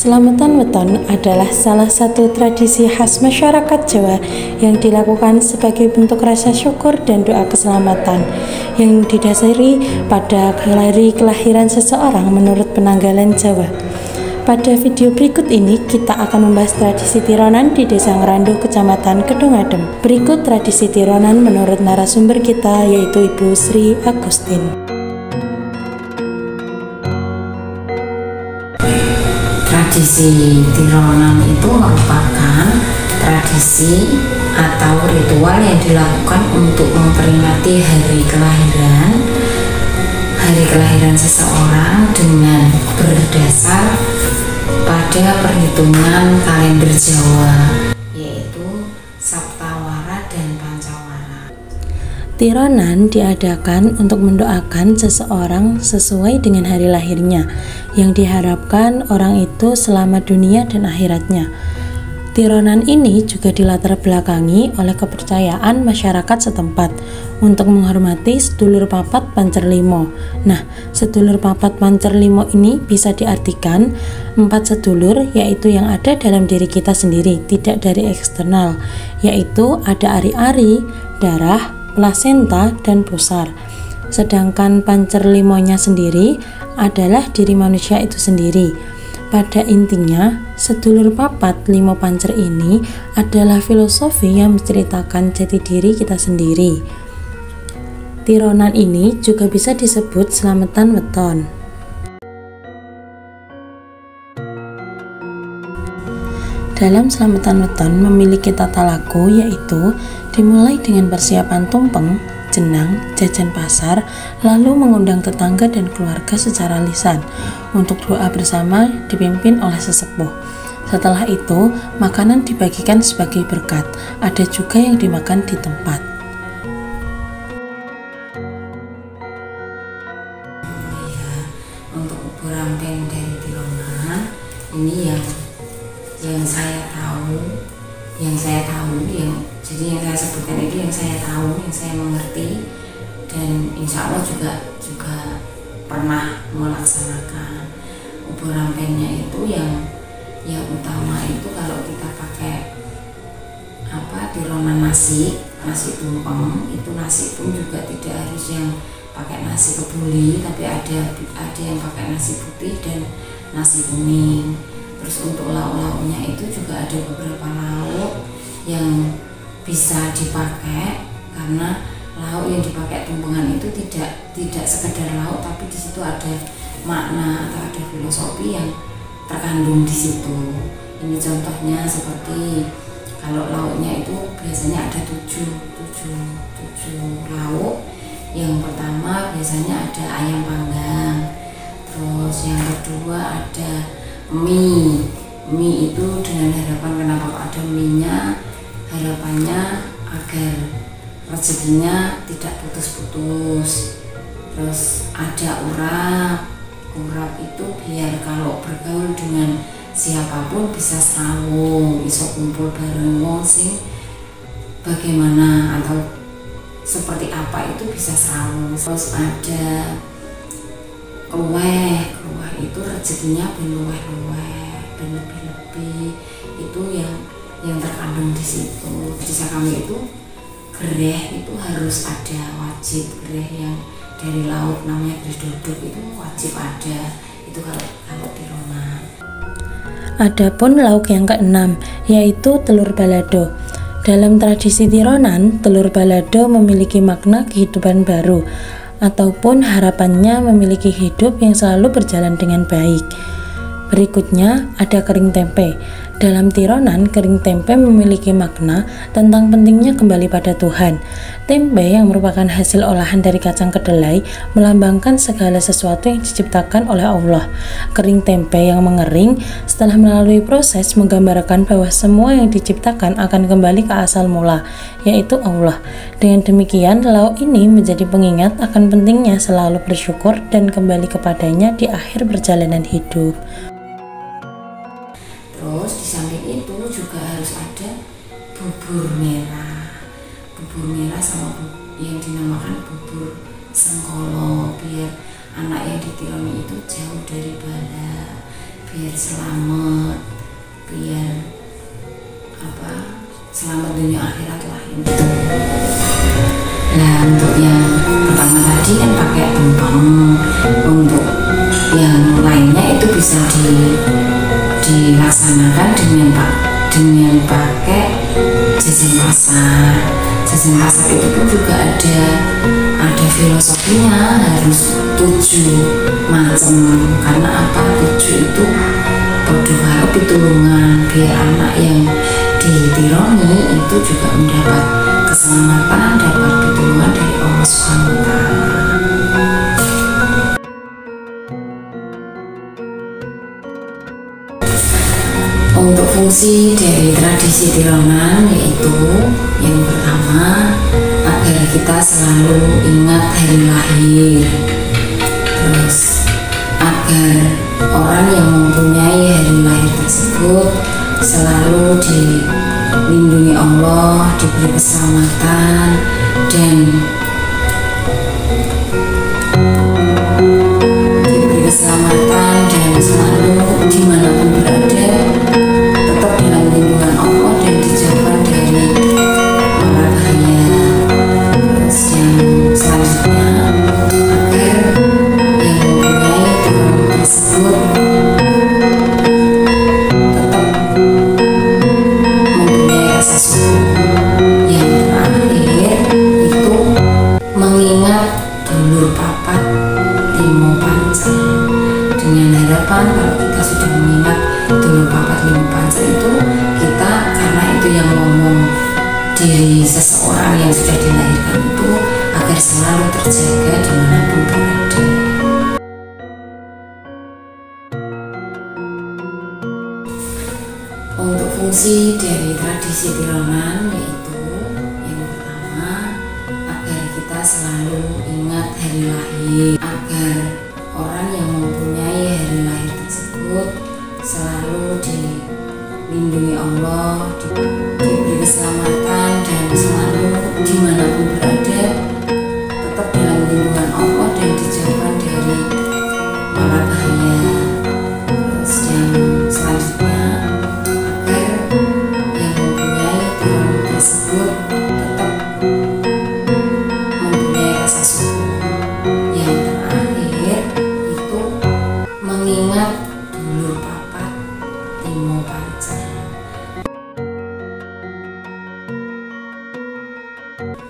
Selamatan Weton adalah salah satu tradisi khas masyarakat Jawa yang dilakukan sebagai bentuk rasa syukur dan doa keselamatan yang didasari pada hari kelahiran seseorang menurut penanggalan Jawa. Pada video berikut ini kita akan membahas tradisi tironan di Desa Ngeranduh, Kecamatan Kedungadem. Berikut tradisi tironan menurut narasumber kita, yaitu Ibu Sri Agustin. Tradisi tironan itu merupakan tradisi atau ritual yang dilakukan untuk memperingati hari kelahiran seseorang dengan berdasar pada perhitungan kalender Jawa, yaitu Saptawara dan Pancawara. Tironan diadakan untuk mendoakan seseorang sesuai dengan hari lahirnya, yang diharapkan orang itu selamat dunia dan akhiratnya. Tironan ini juga dilatar belakangi oleh kepercayaan masyarakat setempat untuk menghormati sedulur papat pancerlimo. Nah, sedulur papat pancerlimo ini bisa diartikan 4 sedulur, yaitu yang ada dalam diri kita sendiri, tidak dari eksternal, yaitu ada ari-ari, darah, plasenta, dan pusar. Sedangkan pancerlimonya sendiri adalah diri manusia itu sendiri. Pada intinya, sedulur papat limo pancer ini adalah filosofi yang menceritakan jati diri kita sendiri. Tironan ini juga bisa disebut selamatan weton. Dalam selamatan weton memiliki tata laku, yaitu dimulai dengan persiapan tumpeng, jenang, jajan pasar, lalu mengundang tetangga dan keluarga secara lisan untuk doa bersama dipimpin oleh sesepuh. Setelah itu, makanan dibagikan sebagai berkat. Ada juga yang dimakan di tempat. Ya, untuk bubur ramping dari tironan ini yang saya tahu, jadi yang saya sebutkan itu yang saya tahu, yang saya mengerti, dan insya Allah juga pernah melaksanakan. Bubur rampingnya itu yang utama itu kalau kita pakai tironan nasi tumpeng, itu nasi pun juga tidak harus yang pakai nasi kebuli, tapi ada yang pakai nasi putih dan nasi kuning. Terus untuk lauk-lauknya itu juga ada beberapa lauk yang bisa dipakai, karena lauk yang dipakai tumpengan itu tidak sekedar lauk, tapi di situ ada makna atau ada filosofi yang terkandung di situ. Ini contohnya seperti kalau lauknya itu biasanya ada 7 lauk. Yang pertama biasanya ada ayam panggang, terus yang kedua ada mie itu dengan harapan, kenapa ada mie-nya, harapannya agar rezekinya tidak putus-putus. Terus ada urap itu biar kalau bergaul dengan siapapun bisa srawung, iso kumpul bareng wong sing bagaimana atau seperti apa itu bisa srawung. Terus ada kluweh itu rezekinya ben lebih itu yang terkandung di situ. Di desa kami itu gereh itu harus ada, wajib gereh yang dari laut namanya gereh dodok itu wajib ada, itu kalau tironan. Adapun lauk yang keenam, yaitu telur balado. Dalam tradisi tironan, telur balado memiliki makna kehidupan baru ataupun harapannya memiliki hidup yang selalu berjalan dengan baik. Berikutnya ada kering tempe. Dalam tironan, kering tempe memiliki makna tentang pentingnya kembali pada Tuhan. Tempe yang merupakan hasil olahan dari kacang kedelai melambangkan segala sesuatu yang diciptakan oleh Allah. Kering tempe yang mengering setelah melalui proses menggambarkan bahwa semua yang diciptakan akan kembali ke asal mula, yaitu Allah. Dengan demikian, lauk ini menjadi pengingat akan pentingnya selalu bersyukur dan kembali kepadanya di akhir perjalanan hidup. Terus di samping itu juga harus ada bubur merah sama yang dinamakan bubur sengkolo, biar anak yang ditironi itu jauh dari bala, biar selamat, biar selamat dunia akhirat lah ini. Nah, untuk yang pertama tadi kan pakai tumpeng, untuk yang lainnya itu bisa dilaksanakan dengan pakai jajan pasar. Jajan pasar itu pun juga ada filosofinya, harus 7 macam. Karena apa? 7 itu podo karo pitulungan, biar anak yang ditironi itu juga mendapat keselamatan, dapat pitulungan dari Allah Subhanahu wa Ta'ala. Untuk fungsi dari tradisi tironan yaitu yang pertama, agar kita selalu ingat hari lahir, terus agar orang yang mempunyai hari lahir tersebut selalu dilindungi Allah, diberi keselamatan dan selalu dimanapun berada tetap dalam lindungan Allah dan dijauhkan dari mara bahaya. Terus yang selanjutnya, agar yang mempunyai tironan tersebut tetap mempunyai rasa syukur. Yang terakhir itu mengingat dulur papat limo panca, dengan harapan kalau kita sudah mengingat dulur papat limo panca itu, kita karena itu yang ngomong diri seseorang yang sudah dilahirkan itu agar selalu terjaga dimanapun berada. Untuk fungsi dari tradisi tironan yaitu yang pertama, agar kita selalu ingat hari lahir, agar orang yang mempunyai hari lahir tersebut selalu dilindungi Allah, diberi keselamatan dan selalu dimanapun berada tetap dalam lindungan Allah dan dijauhkan dari mara bahaya. Terus yang selanjutnya, agar yang mempunyai tironan tersebut tetap mempunyai rasa syukur. Yang terakhir itu mengingat dulur papat limo panca.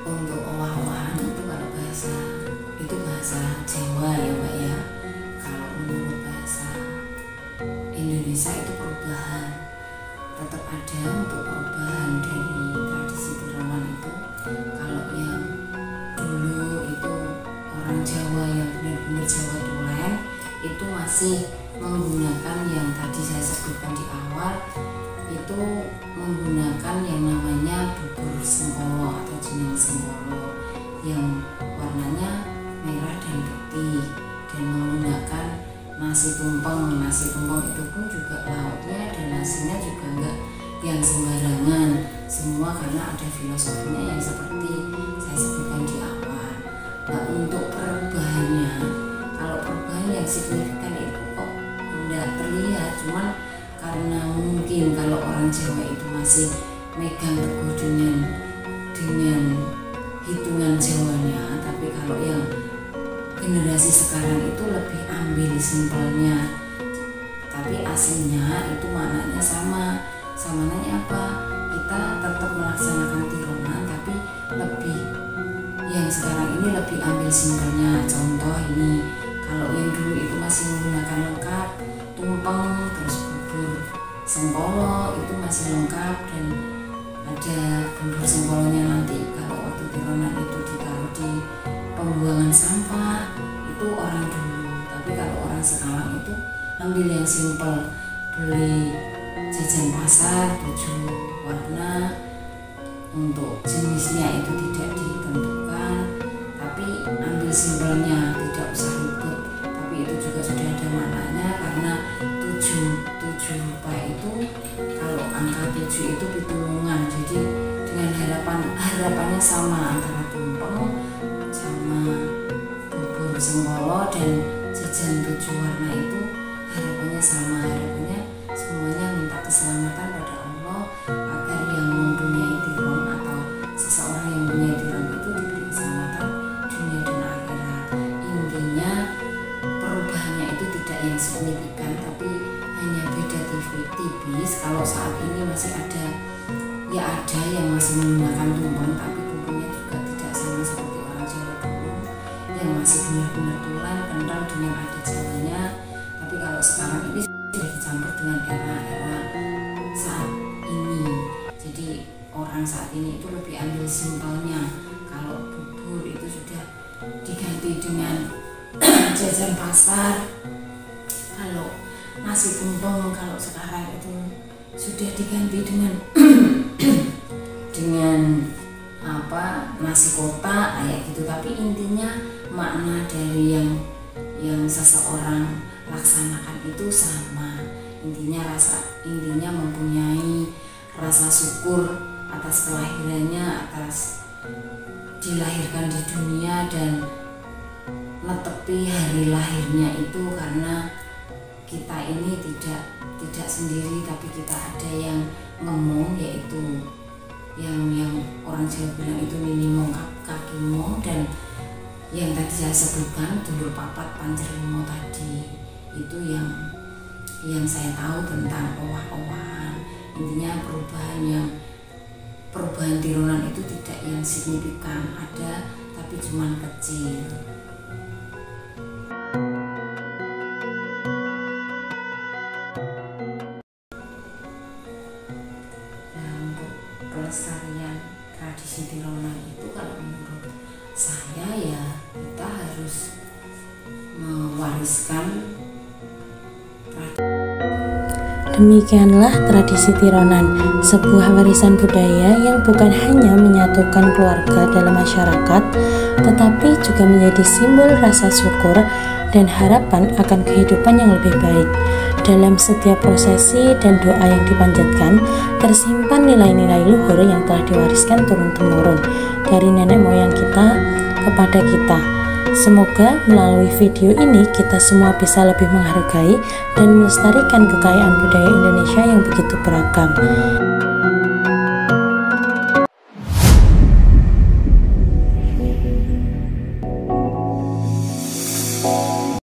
Untuk owah-owahan itu kalau bahasa Jawa ya Mbak ya. Kalau menurut bahasa Indonesia itu perubahan, tetap ada untuk perubahan dari tradisi tironan itu. Kalau yang dulu itu orang Jawa yang benar-benar Jawa tulen itu masih menggunakan yang tadi saya sebutkan di awal, itu menggunakan yang namanya bubur sengkolo atau jenang sengkolo yang warnanya merah dan putih, dan menggunakan nasi tumpeng. Nasi tumpeng itu pun juga lauknya dan nasinya juga enggak yang sembarangan, semua karena ada filosofinya yang seperti saya sebutkan di awal. Nah, untuk perubahannya, kalau perubahan yang signifikan itu kok enggak terlihat, cuman karena mungkin kalau orang Jawa itu masih megang teguh dengan hitungan Jawanya, tapi kalau yang generasi sekarang itu lebih ambil simpelnya, tapi aslinya itu maknanya sama. Samananya apa? Kita tetap melaksanakan tironan, tapi lebih yang sekarang ini lebih ambil simpelnya. Contoh ini, kalau yang dulu itu masih menggunakan lengkap tumpeng, terus bubur sengkolo itu masih lengkap, dan ada bubur sengkolonya nanti kalau waktu tironan itu ditaruh di pembuangan sampah, itu orang dulu. Tapi kalau orang sekarang itu ambil yang simpel, beli jajan pasar 7 warna, untuk jenisnya itu tidak ditentukan, tapi ambil simpelnya, tidak usah ribet. Tapi itu juga sudah ada maknanya, karena 7 rupa itu, kalau angka 7 itu pitulungan. Jadi dengan harapannya sama antara tumpeng sama bubur sengkolo dan jajan 7 warna itu, harapannya sama. Harapannya semuanya minta keselamatan pada Allah agar yang mempunyai tiron atau seseorang yang mempunyai tiron itu diberi keselamatan dunia dan akhirat. Intinya perubahannya itu tidak yang signifikan, tapi hanya beda tipis. Kalau saat ini masih ada yang masih menggunakan tumpeng, tapi tumpengnya juga tidak sama seperti orang Jawa dulu yang masih benar-benar tulen kental dengan adat Jawanya. Tapi kalau sekarang ini sudah dicampur dengan era-era saat ini. Jadi orang saat ini itu lebih ambil simpelnya. Kalau bubur itu sudah diganti dengan jajan pasar. Kalau nasi tumpeng kalau sekarang itu sudah diganti dengan nasi kotak kayak gitu. Tapi intinya makna dari yang seseorang laksanakan itu sama. Intinya mempunyai rasa syukur atas kelahirannya, atas dilahirkan di dunia, dan netepi hari lahirnya itu karena kita ini tidak sendiri, tapi kita ada yang ngomong, yaitu yang orang Jawa bilang itu nini mong kaki mong, dan yang tadi saya sebutkan dulur papat pancer limo tadi itu yang saya tahu tentang owah-owahan. Intinya perubahan tironan itu tidak yang signifikan, ada tapi cuman kecil. Pelestarian tradisi tironan itu kalau menurut saya ya kita harus mewariskan Demikianlah tradisi tironan, sebuah warisan budaya yang bukan hanya menyatukan keluarga dalam masyarakat, tetapi juga menjadi simbol rasa syukur dan harapan akan kehidupan yang lebih baik. Dalam setiap prosesi dan doa yang dipanjatkan, tersimpan nilai-nilai luhur yang telah diwariskan turun-temurun dari nenek moyang kita kepada kita. Semoga melalui video ini kita semua bisa lebih menghargai dan melestarikan kekayaan budaya Indonesia yang begitu beragam.